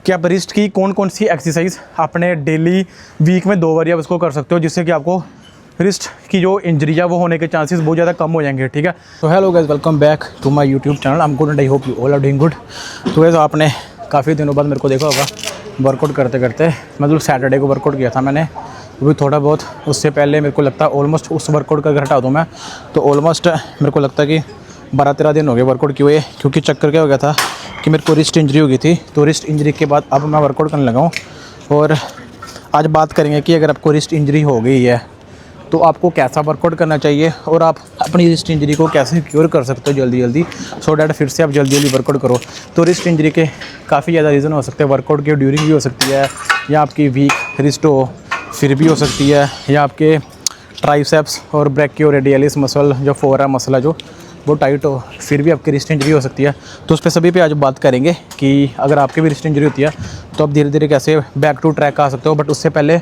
कि आप रिस्ट की कौन कौन सी एक्सरसाइज अपने डेली वीक में 2 बार आप उसको कर सकते हो, जिससे कि आपको रिस्ट की जो इंजरी है वो होने के चांसेस बहुत ज़्यादा कम हो जाएंगे। ठीक है, तो hello guys, welcome back to my YouTube channel. I am good and I hope you all are doing good. तो गाइस, आपने काफ़ी दिनों बाद मेरे को देखा होगा वर्कआउट करते करते। मतलब सैटरडे को वर्कआउट किया था मैंने, वो भी थोड़ा बहुत। उससे पहले मेरे को लगता है ऑलमोस्ट उस वर्कआउट का अगर हटा दूँ मैं तो ऑलमोस्ट मेरे को लगता है कि 12-13 दिन हो गए वर्कआउट किए हुए। क्योंकि चक्कर क्या हो गया था कि मेरे को रिस्ट इंजरी हो गई थी, तो रिस्ट इंजरी के बाद अब मैं वर्कआउट करने लगा हूँ। और आज बात करेंगे कि अगर आपको रिस्ट इंजरी हो गई है तो आपको कैसा वर्कआउट करना चाहिए और आप अपनी रिस्ट इंजरी को कैसे क्योर कर सकते हो जल्दी सो डैट फिर से आप जल्दी वर्कआउट करो। तो रिस्ट इंजरी के काफ़ी ज़्यादा रीज़न हो सकते हैं। वर्कआउट के ड्यूरिंग भी हो सकती है, या आपकी वीक रिस्ट हो फिर भी हो सकती है, या आपके ट्राइसेप्स और ब्रैकियोरेडियलिस मसल जो फोरआर्म मसल है जो वो टाइट हो फिर भी आपकी रिस्ट इंजरी हो सकती है। तो उस पर सभी पे आज बात करेंगे कि अगर आपकी भी रिस्ट इंजरी होती है तो आप धीरे धीरे कैसे बैक टू ट्रैक आ सकते हो। बट उससे पहले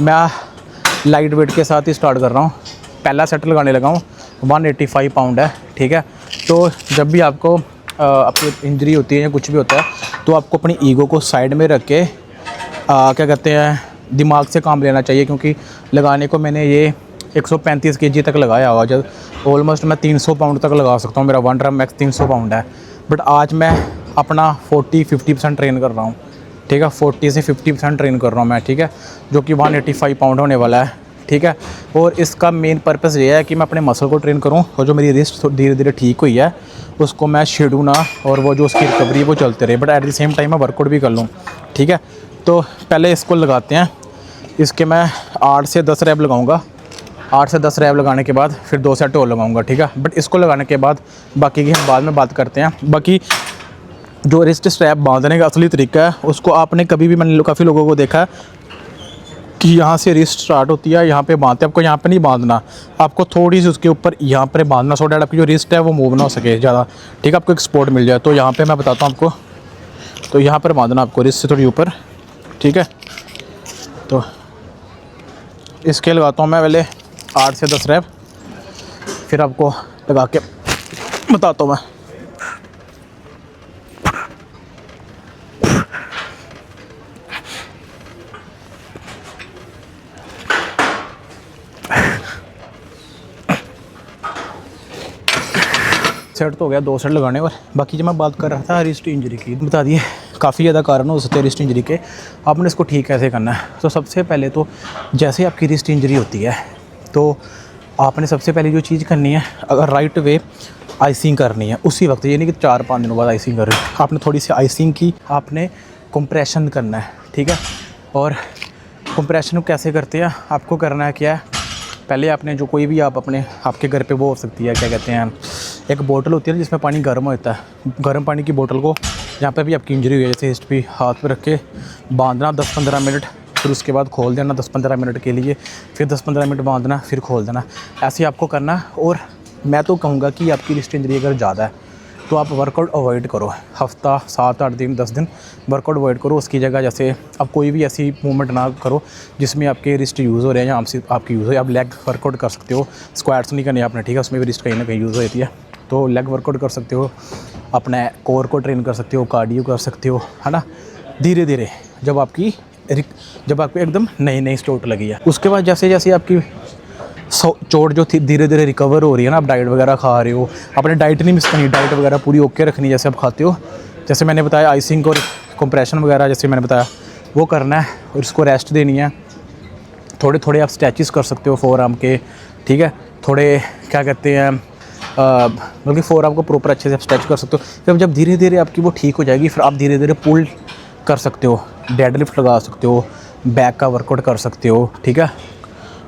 मैं लाइट वेट के साथ ही स्टार्ट कर रहा हूँ। पहला सेट लगाने लगा हूँ, 185 पाउंड है। ठीक है, तो जब भी आपको आपकी इंजरी होती है या कुछ भी होता है तो आपको अपनी ईगो को साइड में रख के क्या कहते हैं दिमाग से काम लेना चाहिए। क्योंकि लगाने को मैंने ये 135 kg तक लगाया हुआ, जब ऑलमोस्ट मैं 300 पाउंड तक लगा सकता हूँ। मेरा 1 ड्रम मैक्स 300 पाउंड है। बट आज मैं अपना 40-50% ट्रेन कर रहा हूँ। ठीक है, 40 से 50% ट्रेन कर रहा हूँ मैं। ठीक है, जो कि 185 पाउंड होने वाला है। ठीक है, और इसका मेन पर्पस ये है कि मैं अपने मसल को ट्रेन करूँ और जो मेरी रिस्ट धीरे धीरे ठीक हुई है उसको मैं छेड़ूँ ना, और वो जो उसकी रिकवरी है वो चलते रहे। But at the same time मैं वर्कआउट भी कर लूँ। ठीक है, तो पहले इसको लगाते हैं। इसके मैं 8 से 10 रैप लगाऊंगा। 8 से 10 रैप लगाने के बाद फिर 2 सेट और लगाऊंगा। ठीक है, बट इसको लगाने के बाद बाकी की हम बाद में बात करते हैं। बाकी जो रिस्ट स्ट्रैप बांधने का असली तरीका है उसको आपने कभी भी, मैंने काफ़ी लोगों को देखा है कि यहाँ से रिस्ट स्टार्ट होती है, यहाँ पे बांधते हैं। आपको यहाँ पे नहीं बांधना, आपको थोड़ी सी उसके ऊपर यहाँ पर बांधना, सो डैट आपकी जो रिस्ट है वो मूव ना हो सके ज़्यादा। ठीक है, आपको एक सपोर्ट मिल जाए। तो यहाँ पर मैं बताता हूँ आपको, तो यहाँ पर बांधना आपको रिस्ट से थोड़ी ऊपर। ठीक है, तो इसके लगाता हूँ मैं पहले 8 से 10 रैप, फिर आपको लगा के बताता हूँ मैं। सेट तो हो गया, 2 सेट लगाने। और बाकी जब मैं बात कर रहा था रिस्ट इंजरी की, बता दिए काफ़ी ज़्यादा कारण हो सकते हैं रिस्ट इंजरी के। आपने इसको ठीक कैसे करना है, तो सबसे पहले तो जैसे आपकी रिस्ट इंजरी होती है तो आपने सबसे पहले जो चीज़ करनी है, अगर राइट वे आइसिंग करनी है उसी वक्त, ये नहीं कि 4-5 दिनों बाद आइसिंग कर रहे हो, आपने थोड़ी सी आइसिंग की, आपने कंप्रेशन करना है। ठीक है, और कंप्रेशन कैसे करते हैं, आपको करना है क्या है, पहले आपने जो कोई भी आप अपने आपके घर पे वो हो सकती है, क्या कहते हैं, एक बोतल होती है जिसमें पानी गर्म होता है। गर्म पानी की बोतल को जहाँ पे भी आपकी इंजरी हुई है, जैसे हिस्ट भी, हाथ पे रख के बांधना 10-15 मिनट, फिर उसके बाद खोल देना 10-15 मिनट के लिए, फिर 10-15 मिनट बांधना, फिर खोल देना। ऐसे आपको करना। और मैं तो कहूँगा कि आपकी रिस्ट इंजरी अगर ज़्यादा है तो आप वर्कआउट अवॉइड करो। हफ्ता 7-8 दिन 10 दिन वर्कआउट अवॉइड करो। उसकी जगह जैसे आप कोई भी ऐसी मूवमेंट ना करो जिसमें आपके रिस्ट यूज़ हो रहे हैं या आपकी यूज़ हो। आप लेग वर्कआउट कर सकते हो, स्क्वाट्स नहीं करनी आपने। ठीक है, उसमें भी रिस्ट कहीं ना कहीं यूज़ होती है, तो लेग वर्कआउट कर सकते हो, अपने कोर को ट्रेन कर सकते हो, कार्डियो कर सकते हो, है ना। धीरे धीरे जब आपको एकदम नई चोट लगी है, उसके बाद जैसे जैसे आपकी चोट जो थी धीरे धीरे रिकवर हो रही है ना, आप डाइट वगैरह खा रहे हो, अपने डाइट नहीं मिस करनी, डाइट वगैरह पूरी ओके रखनी जैसे आप खाते हो। जैसे मैंने बताया आइसिंग और कंप्रेशन वगैरह जैसे मैंने बताया वो करना है, और इसको रेस्ट देनी है। थोड़े थोड़े आप स्ट्रेचेस कर सकते हो फोरआर्म के। ठीक है, थोड़े क्या कहते हैं बल्कि फोरआर्म को प्रॉपर अच्छे से आप स्ट्रेच कर सकते हो। फिर जब धीरे धीरे आपकी वो ठीक हो जाएगी, फिर आप धीरे धीरे पुल कर सकते हो, डेडलिफ्ट लगा सकते हो, बैक का वर्कआउट कर सकते हो। ठीक है,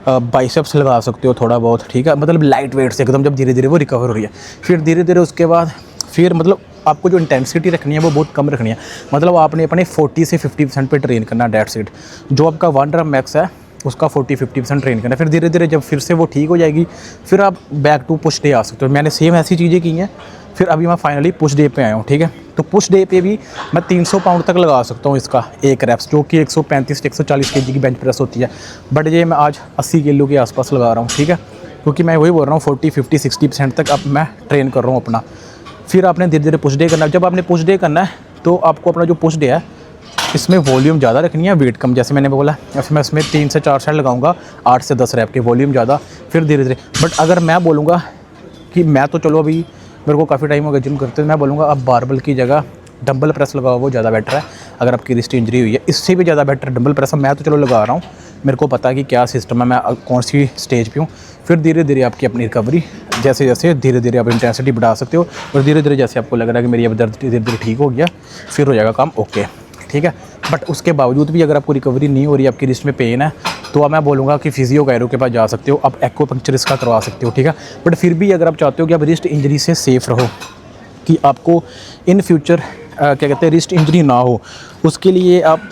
बाइसेप्स लगा सकते हो थोड़ा बहुत। ठीक है, मतलब लाइट वेट से एकदम, जब धीरे धीरे वो रिकवर हो रही है। फिर धीरे धीरे उसके बाद फिर मतलब आपको जो इंटेंसिटी रखनी है वो बहुत कम रखनी है। मतलब आपने अपने 40 से 50% पे ट्रेन करना है, डेट्स इट। जो आपका 1 ड्रम मैक्स है उसका 40-50% ट्रेन करना है। फिर धीरे धीरे जब फिर से वो ठीक हो जाएगी, फिर आप बैक टू पुश डे आ सकते हो। मैंने सेम ऐसी चीज़ें की हैं, फिर अभी मैं फाइनली पुश डे पे आया हूँ। ठीक है, तो पुश डे पे भी मैं 300 पाउंड तक लगा सकता हूँ इसका एक रैप्स, जो कि 135 से 140 kg की बेंच प्रेस होती है। बट ये मैं आज 80 किलो के आसपास लगा रहा हूँ। ठीक है, क्योंकि मैं वही बोल रहा हूँ 40-50-60% तक अब मैं ट्रेन कर रहा हूँ अपना। फिर आपने धीरे धीरे पुश डे करना है। जब आपने पुश डे करना है तो आपको अपना जो पुश डे है इसमें वॉल्यूम ज़्यादा रखनी है, वेट कम, जैसे मैंने बोला। ऐसे मैं इसमें 3 से 4 सेट लगाऊंगा, 8 से 10 रैप की, वॉल्यूम ज़्यादा, फिर धीरे धीरे। बट अगर मैं बोलूँगा कि मैं तो चलो अभी मेरे को काफ़ी टाइम हो गया जिम करते हुए, मैं बोलूँगा अब बारबल की जगह डंबल प्रेस लगाओ, वो ज़्यादा बेटर है। अगर आपकी रिस्ट इंजरी हुई है, इससे भी ज़्यादा बेटर डंबल प्रेस। मैं तो चलो लगा रहा हूँ, मेरे को पता है कि क्या सिस्टम है, मैं कौन सी स्टेज पे हूँ। फिर धीरे धीरे आपकी अपनी रिकवरी, जैसे जैसे धीरे धीरे आप इंटेंसिटी बढ़ा सकते हो, और धीरे धीरे जैसे आपको लग रहा है कि मेरी अब दर्द धीरे धीरे ठीक हो गया, फिर हो जाएगा काम ओके, ठीक है। बट उसके बावजूद भी अगर आपको रिकवरी नहीं हो रही, आपकी रिस्ट में पेन है, तो अब मैं बोलूँगा कि फिजियो गायरो के पास जा सकते हो, आप एक्यूपंक्चर इसका करवा सकते हो, ठीक है। बट फिर भी अगर आप चाहते हो कि आप रिस्ट इंजरी से सेफ़ रहो, कि आपको इन फ्यूचर क्या कहते हैं रिस्ट इंजरी ना हो, उसके लिए आप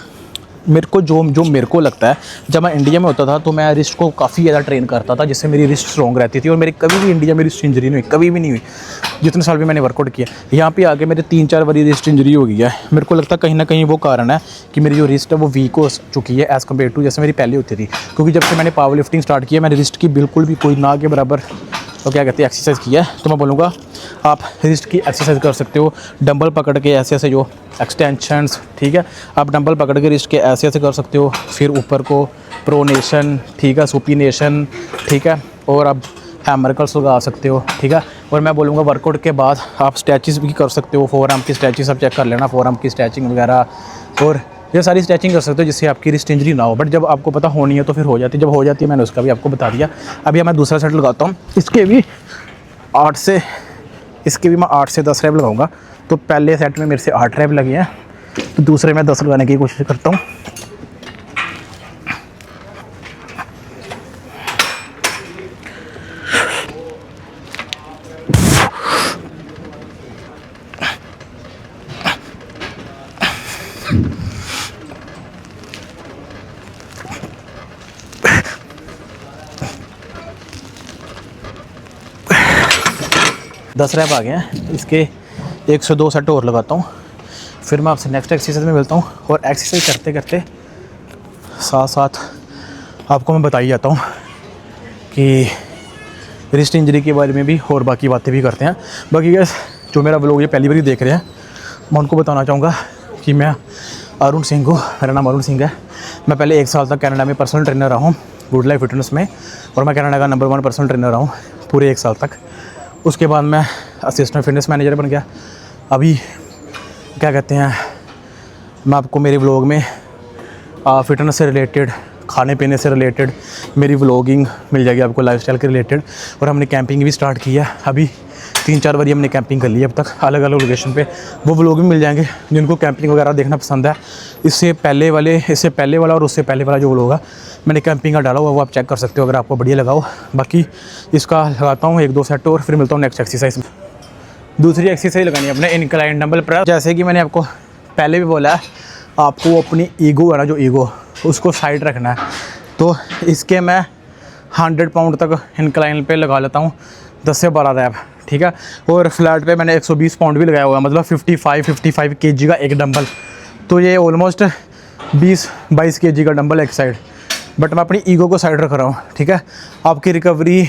मेरे को जो मेरे को लगता है, जब मैं इंडिया में होता था तो मैं रिस्ट को काफ़ी ज़्यादा ट्रेन करता था, जिससे मेरी रिस्ट स्ट्रॉन्ग रहती थी, और मेरी कभी भी इंडिया में रिस्ट इंजरी नहीं हुई, कभी भी नहीं हुई, जितने साल भी मैंने वर्कआउट किया। यहाँ पे आके मेरे 3-4 बारी रिस्ट इंजरी हो गई है। मेरे को लगता है कहीं ना कहीं वो कारण है कि मेरी जो रिस्ट है वो वीक हो चुकी है एज़ कम्पेयर टू जैसे मेरी पहले होती थी। क्योंकि जब से मैंने पावर लिफ्टिंग स्टार्ट किया, मैंने रिस्ट की बिल्कुल भी कोई ना के बराबर तो क्या कहते हैं एक्सरसाइज किया है। तो मैं बोलूँगा आप रिस्ट की एक्सरसाइज कर सकते हो, डंबल पकड़ के ऐसे ऐसे जो एक्सटेंशंस, ठीक है, आप डंबल पकड़ के रिस्ट के ऐसे ऐसे कर सकते हो। फिर ऊपर को प्रोनेशन, ठीक है, सुपीनेशन, ठीक है, और आप हैमर कर्ल्स लगा सकते हो, ठीक है। और मैं बोलूँगा वर्कआउट के बाद आप स्ट्रेचेस भी कर सकते हो, फोर आर्म की स्ट्रेचेस आप चेक कर लेना, फोर आर्म की स्ट्रेचिंग वगैरह, और ये सारी स्ट्रेचिंग कर सकते हो जिससे आपकी रिस्ट इंजरी ना हो। बट जब आपको पता होनी है तो फिर हो जाती है, जब हो जाती है मैंने उसका भी आपको बता दिया। अभी मैं दूसरा सेट लगाता हूँ, इसके भी 8 से 10 रैप लगाऊंगा। तो पहले सेट में मेरे से 8 रैप लगे हैं, तो दूसरे में 10 लगाने की कोशिश करता हूँ। दस रैप आ गए हैं, इसके 1 से 2 सेट और लगाता हूँ, फिर मैं आपसे नेक्स्ट एक्सरसाइज में मिलता हूँ। और एक्सरसाइज करते करते साथ साथ आपको मैं बता ही जाता हूँ कि रिस्ट इंजरी के बारे में भी और बाकी बातें भी करते हैं। बाकी गाइस जो मेरा व्लॉग ये पहली बार देख रहे हैं, मैं उनको बताना चाहूँगा कि मैं अरुण सिंह हूँ, मेरा नाम अरुण सिंह है। मैं पहले 1 साल तक कनाडा में पर्सनल ट्रेनर रहा हूँ गुड लाइफ फिटनेस में, और मैं कनाडा का नंबर 1 पर्सनल ट्रेनर रहा हूँ पूरे 1 साल तक। उसके बाद मैं असिस्टेंट फिटनेस मैनेजर बन गया। अभी क्या कहते हैं, मैं आपको मेरे व्लॉग में फ़िटनेस से रिलेटेड, खाने पीने से रिलेटेड मेरी व्लॉगिंग मिल जाएगी आपको, लाइफस्टाइल के रिलेटेड। और हमने कैंपिंग भी स्टार्ट की है, अभी 3-4 बारी हमने कैंपिंग कर ली है अब तक अलग अलग लोकेशन पे, वो व्लॉग भी मिल जाएंगे जिनको कैंपिंग वगैरह देखना पसंद है। इससे पहले वाला और उससे पहले वाला जो व्लॉग है मैंने कैंपिंग का डाला हुआ, वो आप चेक कर सकते हो अगर आपको बढ़िया लगाओ। बाकी इसका लगाता हूँ 1-2 सेट और फिर मिलता हूँ नेक्स्ट एक्सरसाइज में। दूसरी एक्सरसाइज लगानी है अपने इनक्लाइन डंबल प्रेस। जैसे कि मैंने आपको पहले भी बोला है, आपको अपनी ईगो है ना, जो ईगो, उसको साइड रखना है। तो इसके मैं 100 पाउंड तक इनक्लाइन पे लगा लेता हूँ, 10 से 12 रैप, ठीक है। और फ्लैट पे मैंने 120 पाउंड भी लगाया हुआ है, मतलब 55 केजी का एक डंबल। तो ये ऑलमोस्ट 20-22 केजी का डंबल एक साइड। बट मैं अपनी ईगो को साइड रख रहा हूँ, ठीक है। आपकी रिकवरी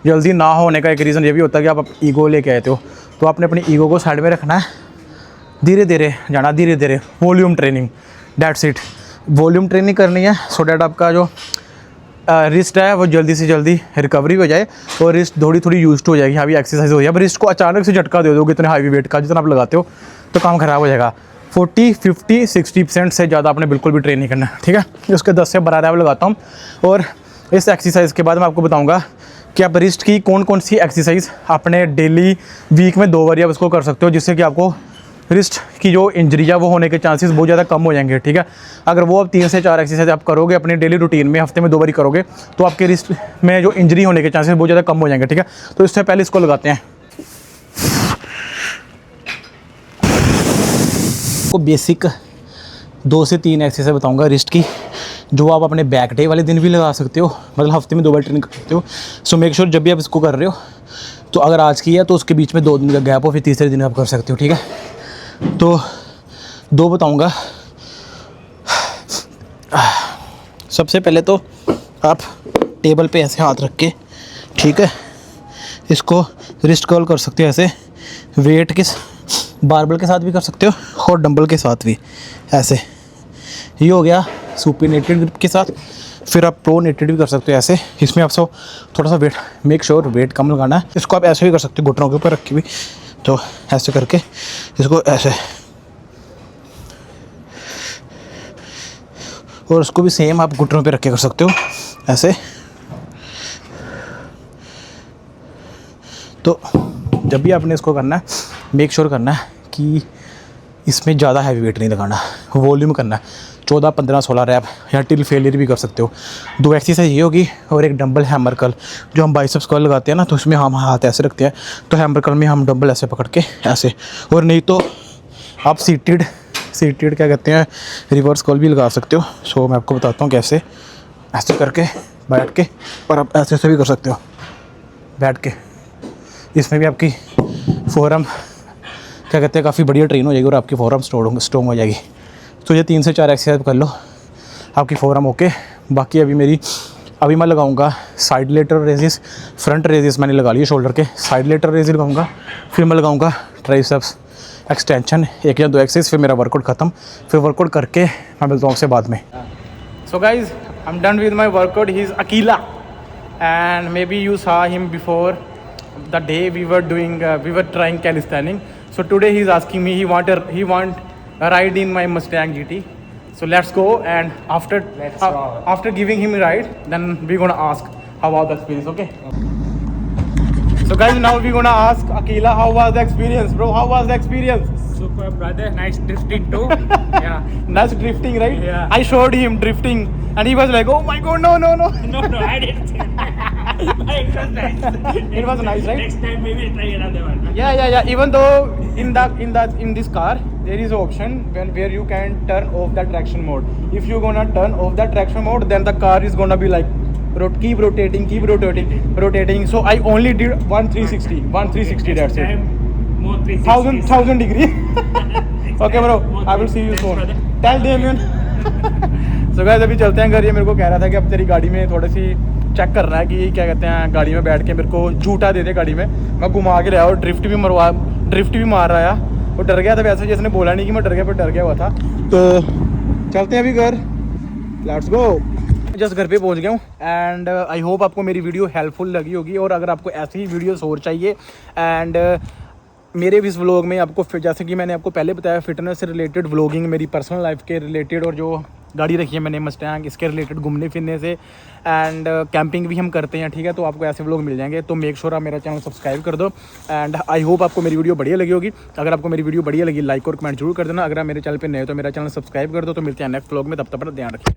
जल्दी ना होने का एक रीज़न ये भी होता है कि आप ईगो लेके आए हो, तो आपने अपनी ईगो को साइड में रखना है, धीरे धीरे जाना, धीरे धीरे volume training, that's it. Volume training करनी है सो डैट आपका जो रिस्ट है वो जल्दी से जल्दी रिकवरी हो जाए और रिस्ट थोड़ी यूज हो जाएगी। अभी एक्सरसाइज हो जाए। अब रिस्ट को अचानक से झटका दे दोगे इतने हाईवी वेट का जितना आप लगाते हो तो काम ख़राब हो जाएगा। 40-50-60% से ज़्यादा आपने बिल्कुल भी ट्रेन नहीं करना, ठीक है। उसके 10 से 12 रैप लगाता हूँ। और इस एक्सरसाइज के बाद मैं आपको बताऊँगा कि आप रिस्ट की कौन सी एक्सरसाइज अपने डेली वीक में 2 बार आप इसको कर सकते हो, जिससे कि आपको रिस्ट की जो इंजरी है वो होने के चांसेस बहुत ज़्यादा कम हो जाएंगे, ठीक है। अगर वो आप 3 से 4 एक्सरसाइज आप करोगे अपनी डेली रूटीन में, हफ्ते में 2 बार करोगे, तो आपके रिस्ट में जो इंजरी होने के चांसेस बहुत ज़्यादा कम हो जाएंगे, ठीक है। तो इससे पहले इसको लगाते हैं। को बेसिक 2 से 3 एक्सरसाइज बताऊंगा रिस्ट की, जो आप अपने बैक डे वाले दिन भी लगा सकते हो, मतलब हफ्ते में 2 बार ट्रेनिंग कर सकते हो। सो मेक श्योर जब भी आप इसको कर रहे हो, तो अगर आज की है तो उसके बीच में 2 दिन का गैप हो, फिर तीसरे दिन आप कर सकते हो, ठीक है। तो 2 बताऊंगा। सबसे पहले तो आप टेबल पे ऐसे हाथ रख के, ठीक है, इसको रिस्ट कर्ल कर सकते हो ऐसे, वेट के बारबल के साथ भी कर सकते हो और डंबल के साथ भी ऐसे, ये हो गया सुपिनेटेड ग्रिप के साथ। फिर आप प्रोनेटेड भी कर सकते हो ऐसे। इसमें आपको थोड़ा सा वेट, मेक श्योर वेट कम लगाना है। इसको आप ऐसे भी कर सकते हो घुटनों के ऊपर रखी हुई, तो ऐसे करके इसको ऐसे, और उसको भी सेम आप घुटनों पे रख के कर सकते हो ऐसे। तो जब भी आपने इसको करना है, मेक श्योर करना है कि इसमें ज़्यादा हैवी वेट नहीं लगाना, वॉल्यूम करना है। 14, 15, 16 रैप या टिल फेलियर भी कर सकते हो। 2 एक्सरसाइज ये होगी, और एक डंबल हैमर कर्ल। जो हम बाइसेप्स कर्ल लगाते हैं ना, तो उसमें हम हाथ ऐसे रखते हैं, तो हैमर कर्ल में हम डंबल ऐसे पकड़ के ऐसे। और नहीं तो आप सीटेड क्या कहते हैं, रिवर्स कर्ल भी लगा सकते हो। सो मैं आपको बताता हूँ कैसे। ऐसे करके बैठ के, और आप ऐसे ऐसे भी कर सकते हो बैठ के। इसमें भी आपकी फोरआर्म क्या कहते हैं काफ़ी बढ़िया ट्रेन हो जाएगी, और आपकी फोरआर्म स्ट्रॉन्ग हो जाएगी। तो ये 3 से 4 एक्सरसाइज कर लो, आपकी फोरआर्म ओके। बाकी अभी मैं लगाऊंगा साइड लेटरल रेजिस, फ्रंट रेजिस मैंने लगा लिए शोल्डर के, साइड लेटरल रेजिस लगाऊंगा। फिर मैं लगाऊंगा ट्राइसेप्स एक्सटेंशन, 1 या 2 एक्सरसाइज। फिर मेरा वर्कआउट ख़त्म। फिर वर्कआउट करके मैं मिलता हूँ आपसे बाद में। So guys, I am done with my workout. He is Akila, and may be you saw him before the day we were trying calisthenics. So today he's asking me, he want a ride in my Mustang GT. So let's go, and after giving him a ride, then we're gonna ask how was the experience. Okay. So guys, now we're gonna ask Akila, how was the experience, bro? How was the experience? Super, brother. Nice drifting too. Yeah. Nice drifting, right? Yeah. I showed him drifting, and he was like, "Oh my god, no!" No, I didn't. It was nice. It was nice, right? Next time maybe try another one. Yeah. Even though in this car there is an option where you can turn off the traction mode. If you're gonna turn off the traction mode, then the car is gonna be like keep rotating. So I only did 360. That's it. More 360. 1000 degree. Okay bro, I will see you soon. Tell Damien. So guys, अभी चलते हैं घर। ये मेरे को कह रहा था कि अब तेरी गाड़ी में थोड़ी सी चेक करना है कि क्या कहते हैं, गाड़ी में बैठ के मेरे को झूठा दे दे गाड़ी में। मैं घुमा के लाया और ड्रिफ्ट भी मार रहा है। वो डर गया था वैसे, जिसने बोला नहीं कि मैं डर गया, पर डर गया हुआ था। तो चलते हैं अभी घर, लेट्स गो। जस्ट घर पे पहुंच गया हूँ, एंड आई होप आपको मेरी वीडियो हेल्पफुल लगी होगी। और अगर आपको ऐसी ही वीडियोस और चाहिए, एंड मेरे भी इस व्लॉग में आपको, जैसे कि मैंने आपको पहले बताया, फिटनेस से रिलेटेड व्लॉगिंग, मेरी पर्सनल लाइफ के रिलेटेड, और जो गाड़ी रखी है मैंने मस्टैंग, इसके रिलेटेड घूमने फिरने से, एंड कैंपिंग भी हम करते हैं, ठीक है। तो आपको ऐसे व्लॉग मिल जाएंगे। तो मेक श्योर आप मेरा चैनल सब्सक्राइब कर दो, एंड आई होप आपको मेरी वीडियो बढ़िया लगी होगी। अगर आपको मेरी वीडियो बढ़िया लगी, लाइक और कमेंट जरूर कर देना। अगर आप मेरे चैनल पे नए हो तो मेरा चैनल सब्सक्राइब कर दो। तो मिलते हैं नेक्स्ट व्लॉग में, तब तक ध्यान रखें।